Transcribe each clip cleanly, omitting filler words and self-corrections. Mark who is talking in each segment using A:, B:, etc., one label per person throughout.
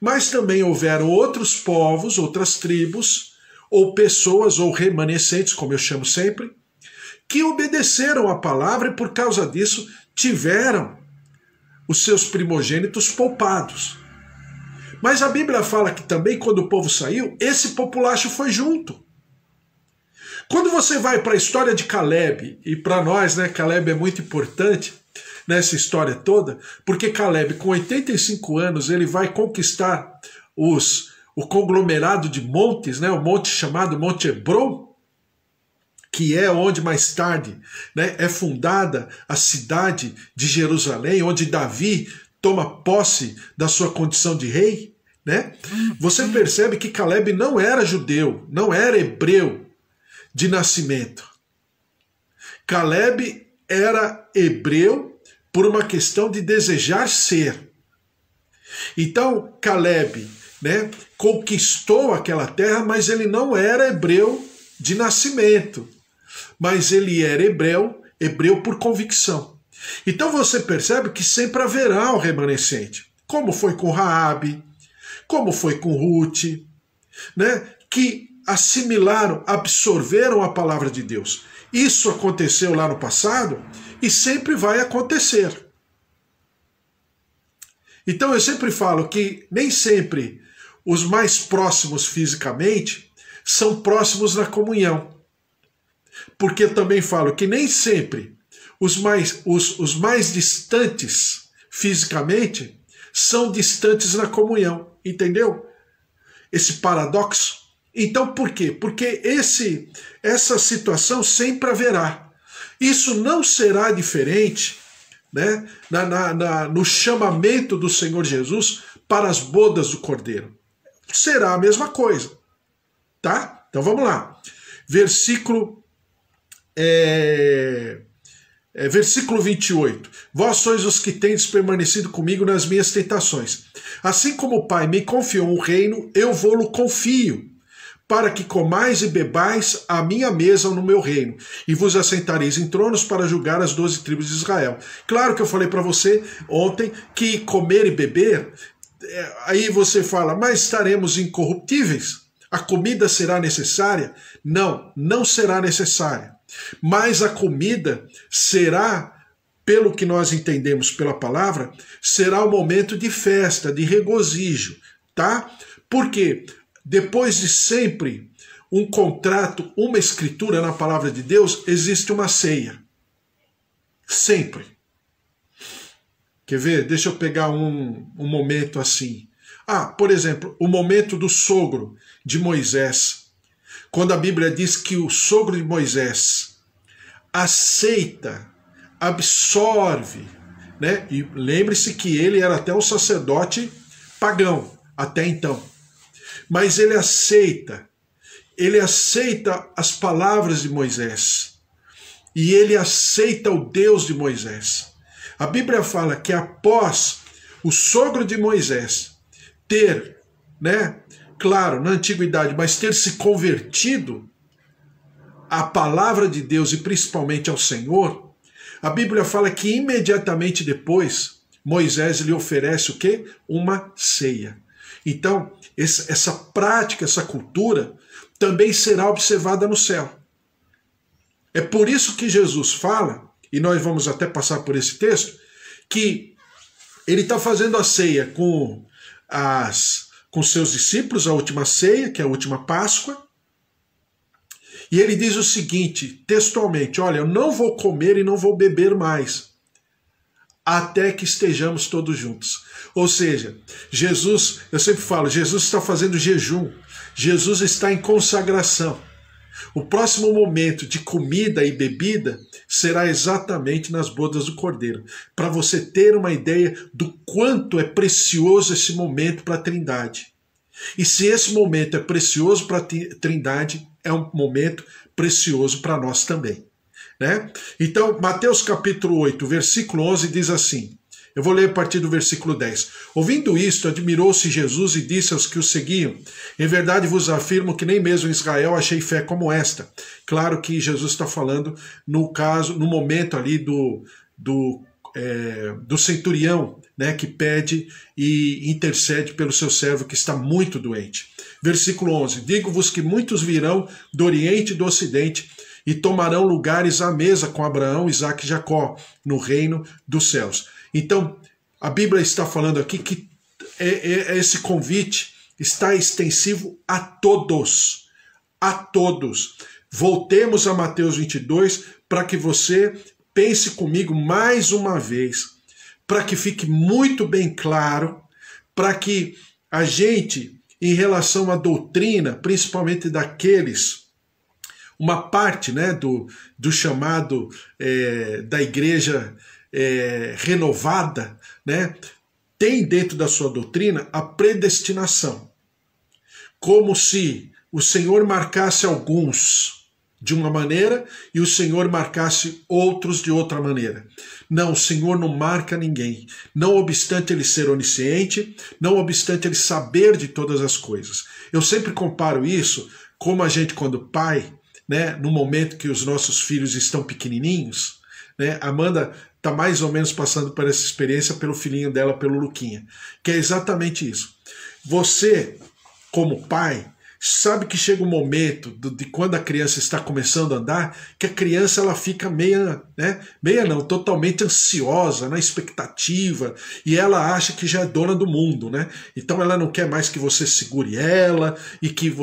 A: Mas também houveram outros povos, outras tribos, ou pessoas, ou remanescentes, como eu chamo sempre, que obedeceram a palavra e por causa disso tiveram os seus primogênitos poupados. Mas a Bíblia fala que também quando o povo saiu, esse populacho foi junto. Quando você vai para a história de Caleb, e para nós, né, Caleb é muito importante nessa história toda, porque Caleb, com 85 anos, ele vai conquistar o conglomerado de montes, né, o monte chamado Monte Hebron, que é onde mais tarde, né, é fundada a cidade de Jerusalém, onde Davi toma posse da sua condição de rei. Né? Você percebe que Caleb não era judeu, não era hebreu de nascimento. Caleb era hebreu por uma questão de desejar ser. Então, Caleb, né, conquistou aquela terra, mas ele não era hebreu de nascimento. Mas ele era hebreu por convicção. Então você percebe que sempre haverá um remanescente. Como foi com Raabe, como foi com Ruth, né, que assimilaram, absorveram a palavra de Deus. Isso aconteceu lá no passado e sempre vai acontecer. Então eu sempre falo que nem sempre os mais próximos fisicamente são próximos na comunhão. Porque eu também falo que nem sempre os mais distantes fisicamente são distantes na comunhão. Entendeu? Esse paradoxo. Então por quê? Porque essa situação sempre haverá. Isso não será diferente, né, no chamamento do Senhor Jesus para as bodas do Cordeiro. Será a mesma coisa. Tá? Então vamos lá. Versículo 28. Vós sois os que tendes permanecido comigo nas minhas tentações. Assim como o Pai me confiou um reino, eu vou-lo confio, para que comais e bebais a minha mesa no meu reino, e vos assentareis em tronos para julgar as 12 tribos de Israel. Claro que eu falei para você ontem que comer e beber, aí você fala, mas estaremos incorruptíveis? A comida será necessária? Não, não será necessária. Mas a comida será, pelo que nós entendemos pela palavra, será um momento de festa, de regozijo, tá? Porque depois de sempre um contrato, uma escritura na palavra de Deus, existe uma ceia. Sempre. Quer ver? Deixa eu pegar um momento assim. Por exemplo, o momento do sogro de Moisés. Quando a Bíblia diz que o sogro de Moisés aceita, absorve, né? E lembre-se que ele era até um sacerdote pagão, até então. Mas ele aceita as palavras de Moisés. E ele aceita o Deus de Moisés. A Bíblia fala que após o sogro de Moisés ter, né, claro, na antiguidade, mas ter se convertido à palavra de Deus e principalmente ao Senhor, a Bíblia fala que imediatamente depois Moisés lhe oferece o quê? Uma ceia. Então, essa prática, essa cultura também será observada no céu. É por isso que Jesus fala, e nós vamos até passar por esse texto, que ele está fazendo a ceia com seus discípulos, a última ceia, que é a última Páscoa, e ele diz o seguinte, textualmente, olha, eu não vou comer e não vou beber mais, até que estejamos todos juntos. Ou seja, Jesus, eu sempre falo, Jesus está fazendo jejum, Jesus está em consagração. O próximo momento de comida e bebida será exatamente nas bodas do Cordeiro, para você ter uma ideia do quanto é precioso esse momento para a Trindade. E se esse momento é precioso para a Trindade, é um momento precioso para nós também. Né? Então, Mateus capítulo 8, versículo 11 diz assim, eu vou ler a partir do versículo 10. Ouvindo isto, admirou-se Jesus e disse aos que o seguiam, em verdade vos afirmo que nem mesmo em Israel achei fé como esta. Claro que Jesus está falando no momento ali do do centurião, né, que pede e intercede pelo seu servo que está muito doente. Versículo 11: digo-vos que muitos virão do Oriente e do Ocidente e tomarão lugares à mesa com Abraão, Isaque e Jacó no reino dos céus. Então, a Bíblia está falando aqui que esse convite está extensivo a todos. A todos. Voltemos a Mateus 22 para que você pense comigo mais uma vez, para que fique muito bem claro, para que a gente, em relação à doutrina, principalmente daqueles, uma parte, né, do chamado da igreja renovada, né, tem dentro da sua doutrina a predestinação. Como se o Senhor marcasse alguns de uma maneira e o Senhor marcasse outros de outra maneira. Não, o Senhor não marca ninguém. Não obstante ele ser onisciente, não obstante ele saber de todas as coisas. Eu sempre comparo isso como a gente, quando pai, né, no momento que os nossos filhos estão pequenininhos, né, Amanda está mais ou menos passando por essa experiência pelo filhinho dela, pelo Luquinha, que é exatamente isso. Você, como pai, sabe que chega um momento de quando a criança está começando a andar, que a criança ela fica totalmente ansiosa, na expectativa, e ela acha que já é dona do mundo, né? Então ela não quer mais que você segure ela, e que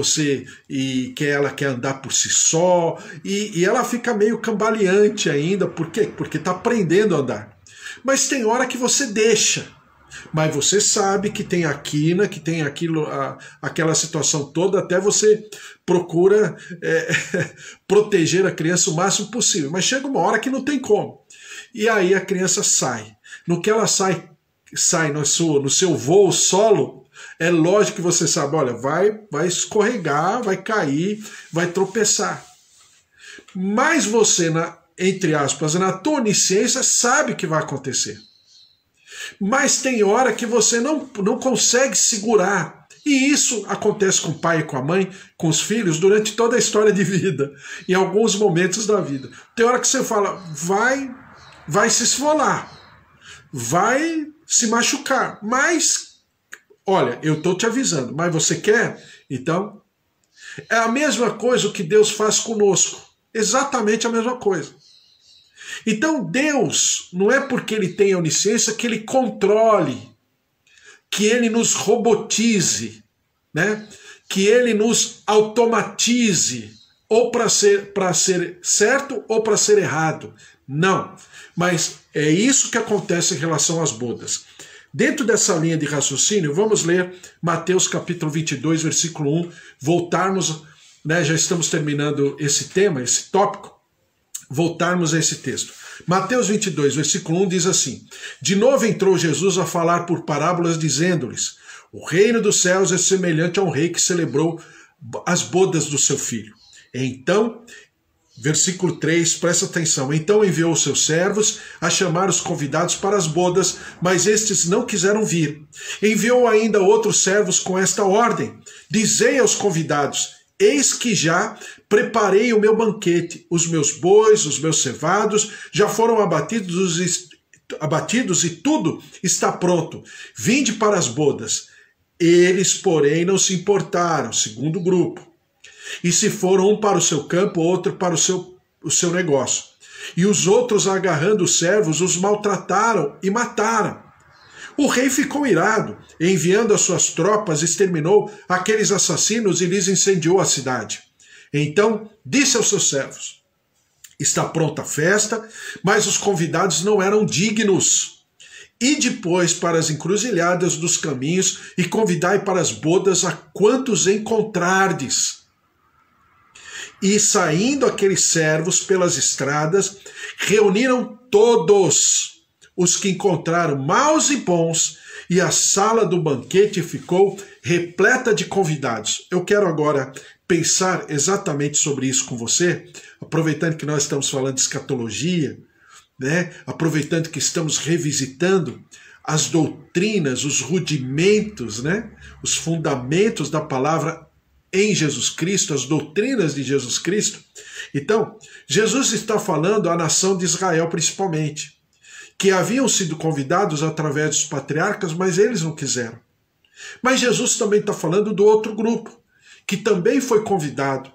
A: ela quer andar por si só, e ela fica meio cambaleante ainda. Por quê? Porque está aprendendo a andar. Mas tem hora que você deixa. Mas você sabe que tem a quina, que tem aquilo, aquela situação toda, até você procura proteger a criança o máximo possível. Mas chega uma hora que não tem como. E aí a criança sai. No que ela sai no seu voo solo, é lógico que você sabe, olha, vai escorregar, vai cair, vai tropeçar. Mas você, entre aspas, na tua onisciência, sabe que vai acontecer. Mas tem hora que você não consegue segurar. E isso acontece com o pai e com a mãe, com os filhos, durante toda a história de vida, em alguns momentos da vida. Tem hora que você fala, vai se esfolar, vai se machucar, mas, olha, eu estou te avisando, mas você quer? Então, é a mesma coisa que Deus faz conosco, exatamente a mesma coisa. Então Deus, não é porque ele tem a onisciência que ele controle, que ele nos robotize, né? Que ele nos automatize, ou para ser certo ou para ser errado. Não, mas é isso que acontece em relação às bodas. Dentro dessa linha de raciocínio, vamos ler Mateus capítulo 22, versículo 1, voltarmos, né, já estamos terminando esse tema, esse tópico, voltarmos a esse texto. Mateus 22, versículo 1 diz assim: de novo entrou Jesus a falar por parábolas, dizendo-lhes: o reino dos céus é semelhante a um rei que celebrou as bodas do seu filho. Então, versículo 3, presta atenção: então enviou os seus servos a chamar os convidados para as bodas, mas estes não quiseram vir. Enviou ainda outros servos com esta ordem: dizei aos convidados: eis que já preparei o meu banquete, os meus bois, os meus cevados já foram abatidos e tudo está pronto. Vinde para as bodas. Eles, porém, não se importaram, segundo grupo. E se foram um para o seu campo, outro para o seu negócio. E os outros, agarrando os servos, os maltrataram e mataram. O rei ficou irado, e enviando as suas tropas, exterminou aqueles assassinos e lhes incendiou a cidade. Então disse aos seus servos: está pronta a festa, mas os convidados não eram dignos. E depois para as encruzilhadas dos caminhos e convidai para as bodas a quantos encontrardes. E saindo aqueles servos pelas estradas, reuniram todos os que encontraram, maus e bons, e a sala do banquete ficou repleta de convidados. Eu quero agora pensar exatamente sobre isso com você, aproveitando que nós estamos falando de escatologia, né? Aproveitando que estamos revisitando as doutrinas, os rudimentos, né? Os fundamentos da palavra em Jesus Cristo, as doutrinas de Jesus Cristo. Então, Jesus está falando à nação de Israel principalmente. que haviam sido convidados através dos patriarcas, mas eles não quiseram. Mas Jesus também está falando do outro grupo, que também foi convidado,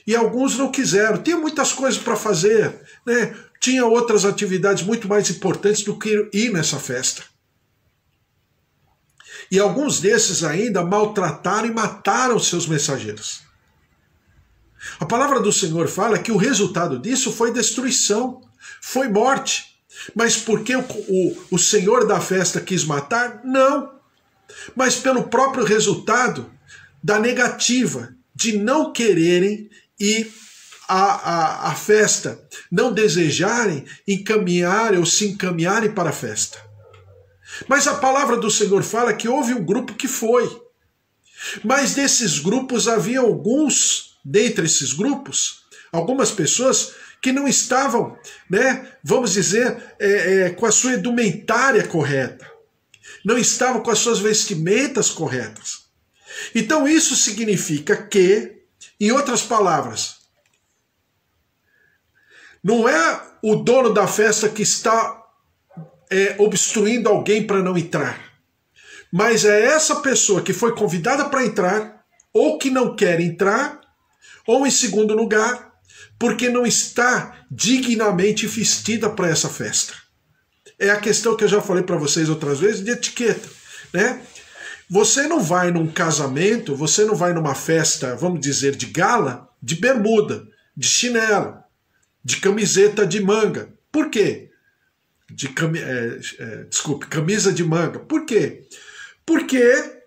A: e alguns não quiseram. Tinha muitas coisas para fazer, né? Tinha outras atividades muito mais importantes do que ir nessa festa. E alguns desses ainda maltrataram e mataram seus mensageiros. A palavra do Senhor fala que o resultado disso foi destruição, foi morte. Mas porque o Senhor da festa quis matar? Não. Mas pelo próprio resultado da negativa, de não quererem ir à festa, não desejarem encaminharem ou se encaminharem para a festa. Mas a palavra do Senhor fala que houve um grupo que foi. Mas desses grupos havia alguns, dentre esses grupos, algumas pessoas que não estavam, né, vamos dizer, com a sua indumentária correta. Não estavam com as suas vestimentas corretas. Então isso significa que, em outras palavras, não é o dono da festa que está obstruindo alguém para não entrar, mas é essa pessoa que foi convidada para entrar, ou que não quer entrar, ou em segundo lugar, porque não está dignamente vestida para essa festa. É a questão que eu já falei para vocês outras vezes de etiqueta, né? Você não vai num casamento, você não vai numa festa, vamos dizer, de gala, de bermuda, de chinelo, de camiseta de manga. Por quê? Camisa de manga. Por quê? Porque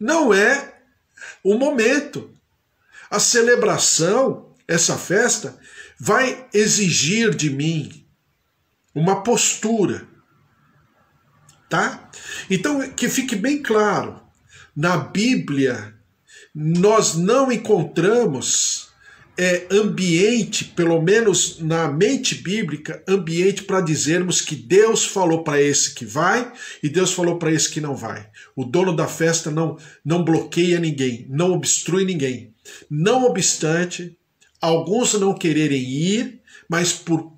A: não é o momento. A celebração, essa festa, vai exigir de mim uma postura, tá? Então, que fique bem claro, na Bíblia, nós não encontramos ambiente, pelo menos na mente bíblica, ambiente para dizermos que Deus falou para esse que vai e Deus falou para esse que não vai. O dono da festa não bloqueia ninguém, não obstrui ninguém. Não obstante, alguns não quererem ir, mas por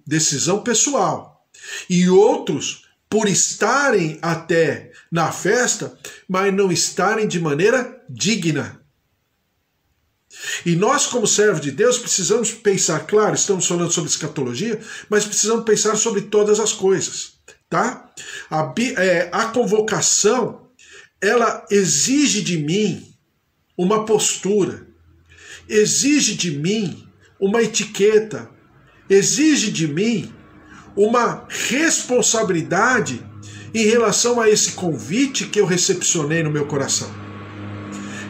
A: decisão pessoal. E outros por estarem até na festa, mas não estarem de maneira digna. E nós, como servos de Deus, precisamos pensar, claro, estamos falando sobre escatologia, mas precisamos pensar sobre todas as coisas, tá? A convocação, ela exige de mim uma postura, exige de mim uma etiqueta, exige de mim uma responsabilidade em relação a esse convite que eu recepcionei no meu coração.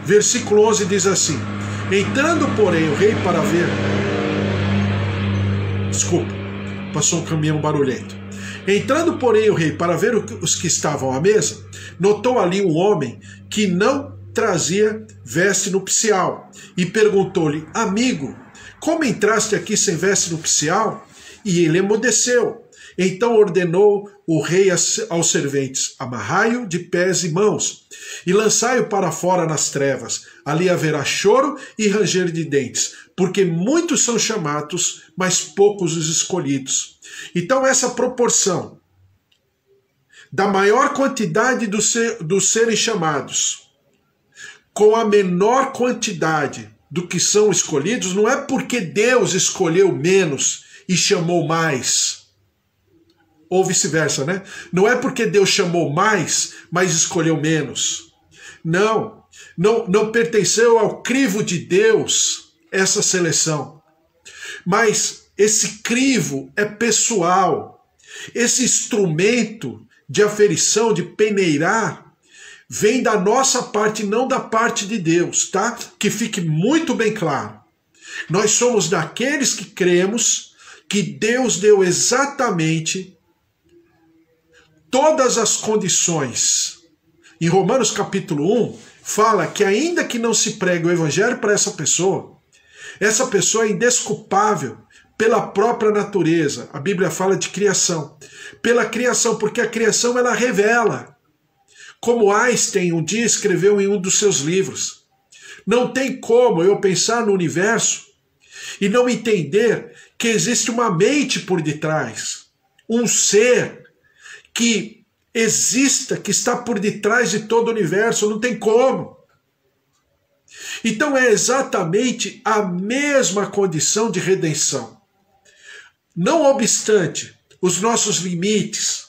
A: Versículo 11 diz assim: entrando, porém, o rei para ver... Desculpa, passou um caminhão barulhento. Entrando, porém, o rei para ver os que estavam à mesa, notou ali um homem que não trazia veste nupcial e perguntou-lhe: amigo, como entraste aqui sem veste nupcial? E ele emudeceu. Então ordenou o rei aos serventes: amarrai-o de pés e mãos e lançai-o para fora nas trevas. Ali haverá choro e ranger de dentes, porque muitos são chamados, mas poucos os escolhidos. Então essa proporção da maior quantidade dos serem chamados com a menor quantidade do que são escolhidos, não é porque Deus escolheu menos e chamou mais, ou vice-versa, né? Não é porque Deus chamou mais, mas escolheu menos. Não pertenceu ao crivo de Deus essa seleção. Mas esse crivo é pessoal. Esse instrumento de aferição, de peneirar, vem da nossa parte, não da parte de Deus, tá? Que fique muito bem claro. Nós somos daqueles que cremos que Deus deu exatamente todas as condições. Em Romanos capítulo 1, fala que ainda que não se pregue o evangelho para essa pessoa é indesculpável pela própria natureza. A Bíblia fala de criação. Pela criação, porque a criação ela revela. Como Einstein um dia escreveu em um dos seus livros: não tem como eu pensar no universo e não entender que existe uma mente por detrás. um ser que exista, que está por detrás de todo o universo, não tem como. Então é exatamente a mesma condição de redenção. Não obstante os nossos limites,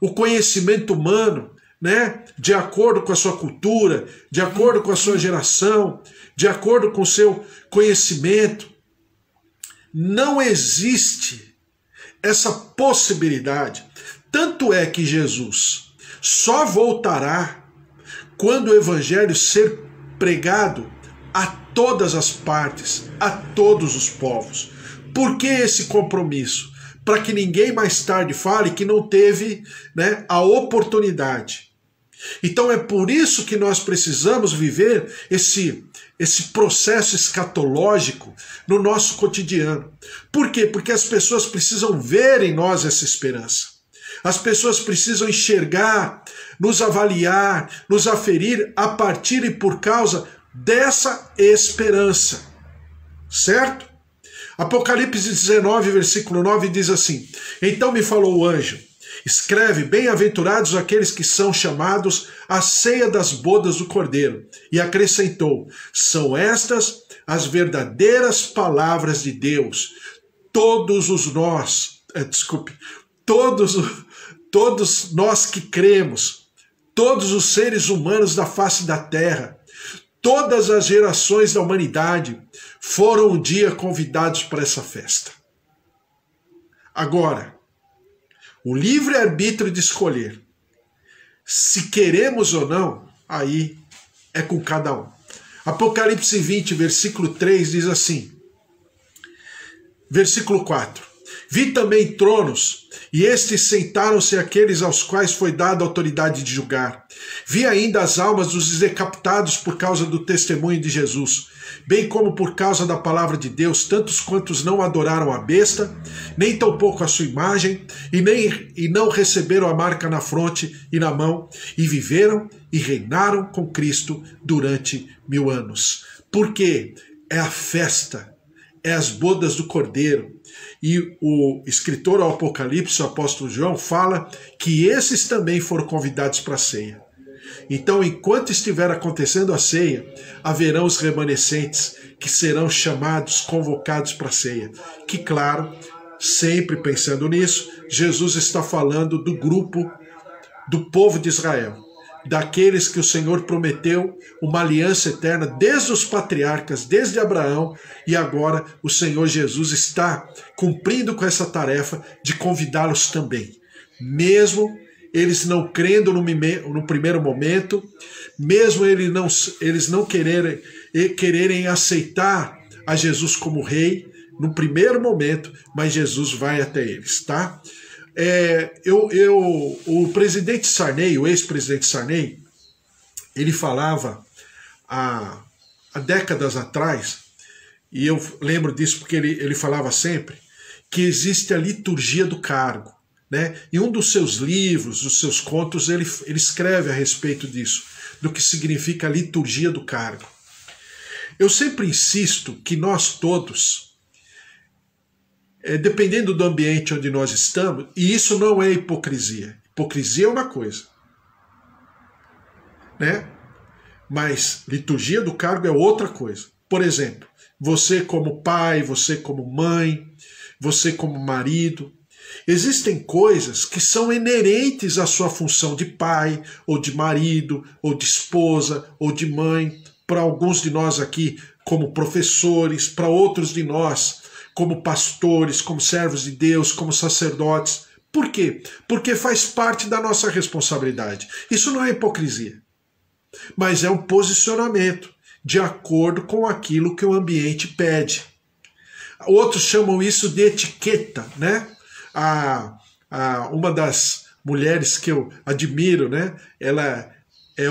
A: o conhecimento humano, né, de acordo com a sua cultura, de acordo com a sua geração, de acordo com o seu conhecimento, não existe essa possibilidade. Tanto é que Jesus só voltará quando o evangelho ser pregado a todas as partes, a todos os povos. Por que esse compromisso? Para que ninguém mais tarde fale que não teve, né, a oportunidade. Então é por isso que nós precisamos viver esse processo escatológico no nosso cotidiano. Por quê? Porque as pessoas precisam ver em nós essa esperança. As pessoas precisam enxergar, nos avaliar, nos aferir a partir e por causa dessa esperança. Certo? Apocalipse 19, versículo 9 diz assim: Então me falou o anjo, escreve, bem-aventurados aqueles que são chamados à ceia das bodas do Cordeiro. E acrescentou, são estas as verdadeiras palavras de Deus. Todos nós que cremos, todos os seres humanos da face da terra, todas as gerações da humanidade foram um dia convidados para essa festa. Agora, o livre-arbítrio de escolher se queremos ou não, aí é com cada um. Apocalipse 20, versículo 3 diz assim, versículo 4, vi também tronos, e estes sentaram-se aqueles aos quais foi dada a autoridade de julgar. Vi ainda as almas dos decapitados por causa do testemunho de Jesus, bem como por causa da palavra de Deus, tantos quantos não adoraram a besta, nem tampouco a sua imagem, e não receberam a marca na fronte e na mão, e viveram e reinaram com Cristo durante 1000 anos. Porque é a festa, é as bodas do Cordeiro. E o escritor ao Apocalipse, o apóstolo João, fala que esses também foram convidados para a ceia. Então, enquanto estiver acontecendo a ceia, haverão os remanescentes que serão chamados, convocados para a ceia. Que, claro, sempre pensando nisso, Jesus está falando do grupo do povo de Israel, daqueles que o Senhor prometeu uma aliança eterna desde os patriarcas, desde Abraão, e agora o Senhor Jesus está cumprindo com essa tarefa de convidá-los também. Mesmo eles não crendo no primeiro momento, mesmo eles não quererem aceitar a Jesus como rei no primeiro momento, mas Jesus vai até eles, tá? O presidente Sarney, o ex-presidente Sarney, ele falava há décadas atrás, e eu lembro disso porque ele falava sempre, que existe a liturgia do cargo. Né? Em um dos seus livros, dos seus contos, ele escreve a respeito disso, do que significa a liturgia do cargo. Eu sempre insisto que nós todos, dependendo do ambiente onde nós estamos, e isso não é hipocrisia. Hipocrisia é uma coisa, né? Mas liturgia do cargo é outra coisa. Por exemplo, você como pai, você como mãe, você como marido, existem coisas que são inerentes à sua função de pai, ou de marido, ou de esposa, ou de mãe. Para alguns de nós aqui, como professores, para outros de nós, como pastores, como servos de Deus, como sacerdotes. Por quê? Porque faz parte da nossa responsabilidade. Isso não é hipocrisia, mas é um posicionamento de acordo com aquilo que o ambiente pede. Outros chamam isso de etiqueta, né? Uma das mulheres que eu admiro, né? Ela é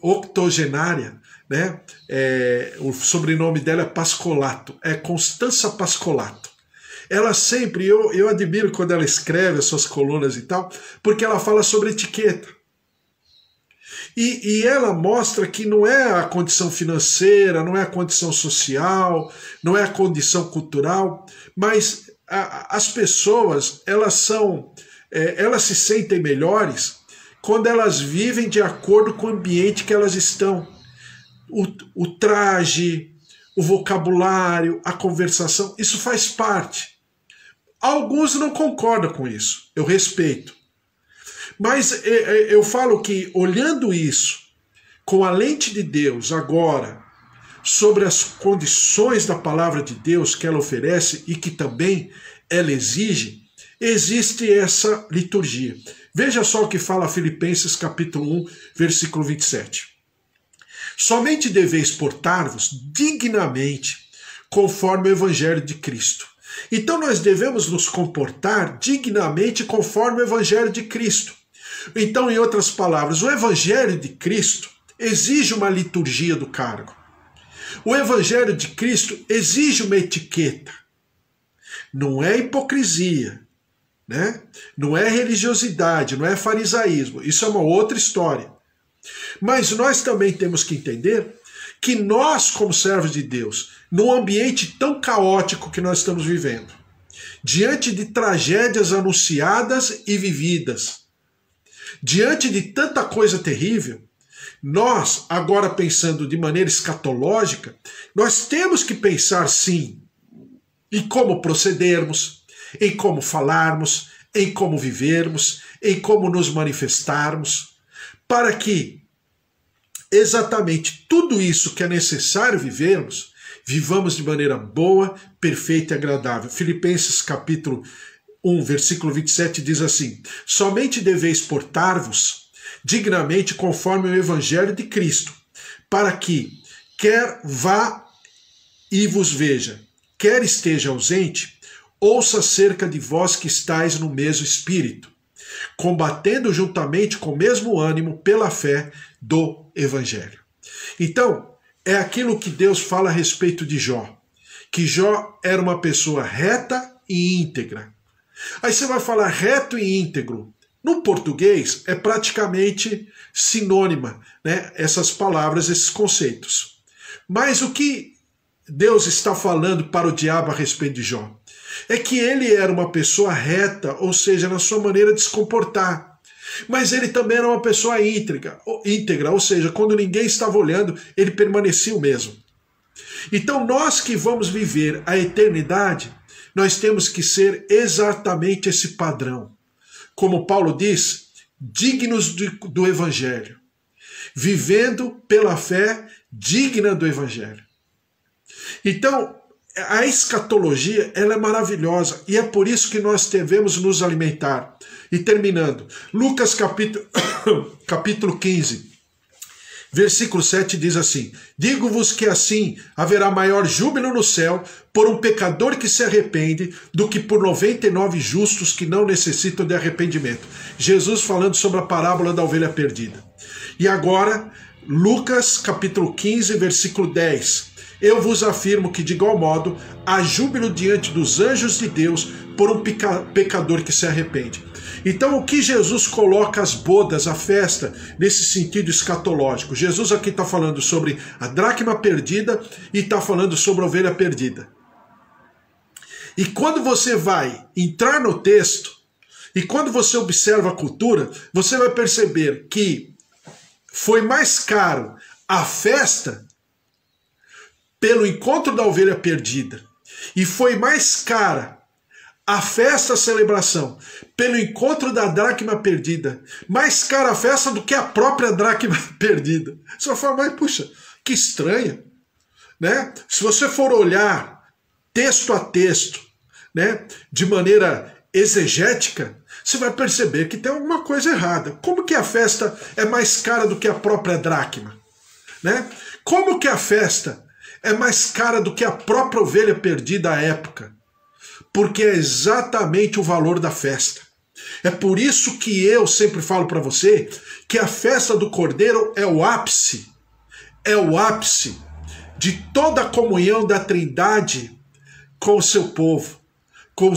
A: octogenária, né? O sobrenome dela é Pascolato, é Constança Pascolato. Ela sempre, eu admiro quando ela escreve as suas colunas e tal, porque ela fala sobre etiqueta. E ela mostra que não é a condição financeira, não é a condição social, não é a condição cultural, mas as pessoas, elas se sentem melhores quando elas vivem de acordo com o ambiente que elas estão. O traje, o vocabulário, a conversação, isso faz parte. Alguns não concordam com isso, eu respeito. Mas eu falo que, olhando isso com a lente de Deus agora, sobre as condições da palavra de Deus que ela oferece e que também ela exige, existe essa liturgia. Veja só o que fala Filipenses capítulo 1, versículo 27. Somente deveis portar-vos dignamente conforme o evangelho de Cristo. Então nós devemos nos comportar dignamente conforme o evangelho de Cristo. Então, em outras palavras, o evangelho de Cristo exige uma liturgia do cargo. O evangelho de Cristo exige uma etiqueta. Não é hipocrisia, né? Não é religiosidade, não é farisaísmo. Isso é uma outra história. Mas nós também temos que entender que nós, como servos de Deus, num ambiente tão caótico que nós estamos vivendo, diante de tragédias anunciadas e vividas, diante de tanta coisa terrível, nós, agora pensando de maneira escatológica, nós temos que pensar sim em como procedermos, em como falarmos, em como vivermos, em como nos manifestarmos, para que exatamente tudo isso que é necessário vivermos, vivamos de maneira boa, perfeita e agradável. Filipenses capítulo 1, versículo 27 diz assim: somente deveis portar-vos dignamente conforme o evangelho de Cristo, para que, quer vá e vos veja, quer esteja ausente, ouça acerca de vós que estáis no mesmo espírito, combatendo juntamente com o mesmo ânimo pela fé do evangelho. Então, é aquilo que Deus fala a respeito de Jó, que Jó era uma pessoa reta e íntegra. Aí você vai falar reto e íntegro. No português é praticamente sinônima, né? Essas palavras, esses conceitos. Mas o que Deus está falando para o diabo a respeito de Jó é que ele era uma pessoa reta, ou seja, na sua maneira de se comportar. Mas ele também era uma pessoa íntegra, ou seja, quando ninguém estava olhando, ele permanecia o mesmo. Então nós que vamos viver a eternidade, nós temos que ser exatamente esse padrão. Como Paulo diz, dignos do Evangelho, vivendo pela fé digna do Evangelho. Então, a escatologia, ela é maravilhosa e é por isso que nós devemos nos alimentar. E terminando, Lucas capítulo 15, versículo 7 diz assim: digo-vos que assim haverá maior júbilo no céu por um pecador que se arrepende do que por 99 justos que não necessitam de arrependimento. Jesus falando sobre a parábola da ovelha perdida. E agora, Lucas capítulo 15, versículo 10. Eu vos afirmo que, de igual modo, há júbilo diante dos anjos de Deus por um pecador que se arrepende. Então, o que Jesus coloca as bodas, a festa, nesse sentido escatológico? Jesus aqui está falando sobre a dracma perdida e está falando sobre a ovelha perdida. E quando você vai entrar no texto, e quando você observa a cultura, você vai perceber que foi mais caro a festa pelo encontro da ovelha perdida, e foi mais cara a festa, a celebração, pelo encontro da dracma perdida, mais cara a festa do que a própria dracma perdida. Você vai falar, mas puxa, que estranho, né? Se você for olhar texto a texto, né, de maneira exegética, você vai perceber que tem alguma coisa errada. Como que a festa é mais cara do que a própria dracma, né? Como que a festa é mais cara do que a própria ovelha perdida à época? Porque é exatamente o valor da festa. É por isso que eu sempre falo para você que a festa do Cordeiro é o ápice de toda a comunhão da Trindade com o seu povo, com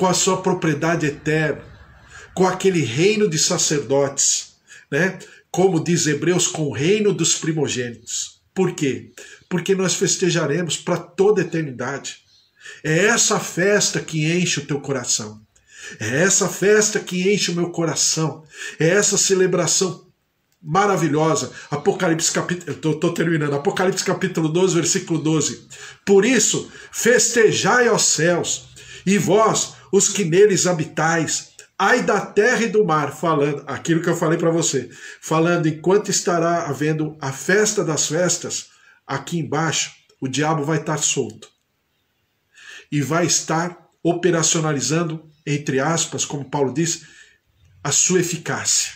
A: a sua propriedade eterna, com aquele reino de sacerdotes, né? Como diz Hebreus, com o reino dos primogênitos. Por quê? Porque nós festejaremos para toda a eternidade. É essa festa que enche o teu coração. É essa festa que enche o meu coração. É essa celebração maravilhosa. Apocalipse capítulo, tô terminando. Apocalipse capítulo 12, versículo 12. Por isso, festejai aos céus, e vós, os que neles habitais, ai da terra e do mar, falando aquilo que eu falei para você, falando enquanto estará havendo a festa das festas, aqui embaixo, o diabo vai estar solto. E vai estar operacionalizando, entre aspas, como Paulo diz, a sua eficácia.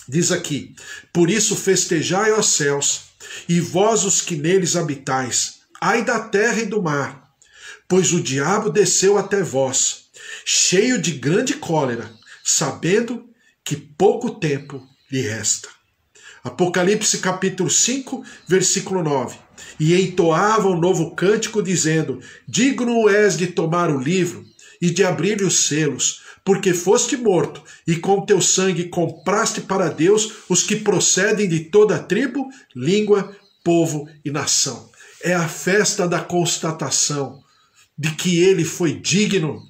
A: Diz aqui, por isso festejai aos céus, e vós os que neles habitais, ai da terra e do mar, pois o diabo desceu até vós, cheio de grande cólera, sabendo que pouco tempo lhe resta. Apocalipse capítulo 5, versículo 9. E entoava um novo cântico, dizendo, digno és de tomar o livro e de abrir os selos, porque foste morto, e com teu sangue compraste para Deus os que procedem de toda tribo, língua, povo e nação. É a festa da constatação de que ele foi digno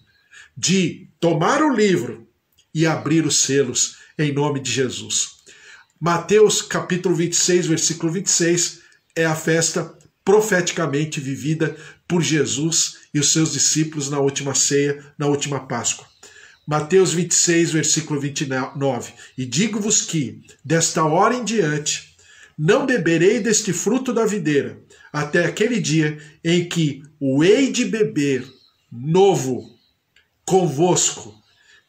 A: de tomar o livro e abrir os selos em nome de Jesus. Mateus capítulo 26, versículo 26, é a festa profeticamente vivida por Jesus e os seus discípulos na última ceia, na última Páscoa. Mateus 26, versículo 29. E digo-vos que, desta hora em diante, não beberei deste fruto da videira, até aquele dia em que o hei de beber novo convosco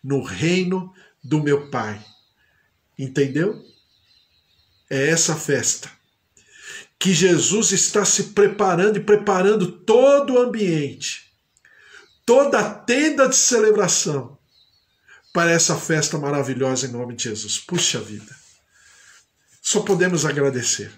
A: no reino do meu Pai. Entendeu? É essa festa que Jesus está se preparando e preparando todo o ambiente, toda a tenda de celebração para essa festa maravilhosa em nome de Jesus. Puxa vida, só podemos agradecer.